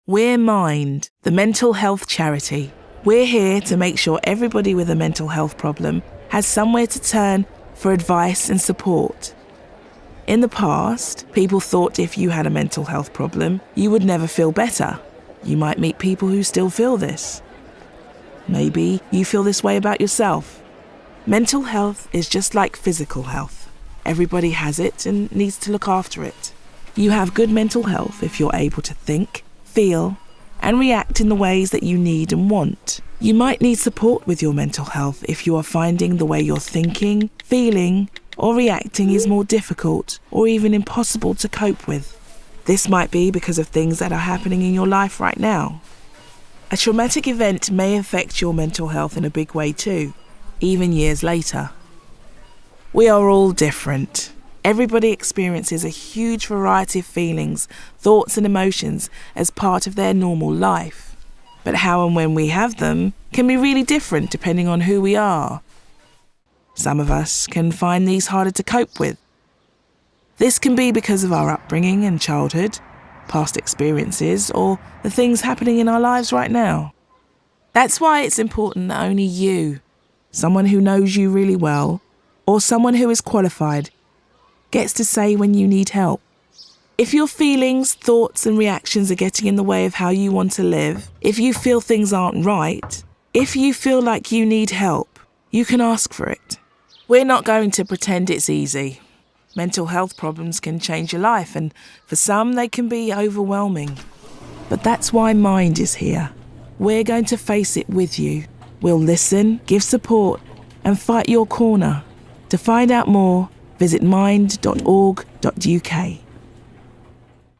We're Mind, the mental health charity. We're here to make sure everybody with a mental health problem has somewhere to turn for advice and support. In the past, people thought if you had a mental health problem, you would never feel better. You might meet people who still feel this. Maybe you feel this way about yourself. Mental health is just like physical health. Everybody has it and needs to look after it. You have good mental health if you're able to think, feel, and react in the ways that you need and want. You might need support with your mental health if you are finding the way you're thinking, feeling, or reacting is more difficult or even impossible to cope with. This might be because of things that are happening in your life right now. A traumatic event may affect your mental health in a big way too, even years later. We are all different. Everybody experiences a huge variety of feelings, thoughts and emotions as part of their normal life. But how and when we have them can be really different depending on who we are. Some of us can find these harder to cope with. This can be because of our upbringing and childhood, past experiences, or the things happening in our lives right now. That's why it's important that only you, someone who knows you really well, or someone who is qualified, gets to say when you need help. If your feelings, thoughts and reactions are getting in the way of how you want to live, if you feel things aren't right, if you feel like you need help, you can ask for it. We're not going to pretend it's easy. Mental health problems can change your life, and for some they can be overwhelming. But that's why Mind is here. We're going to face it with you. We'll listen, give support and fight your corner. To find out more, visit mind.org.uk.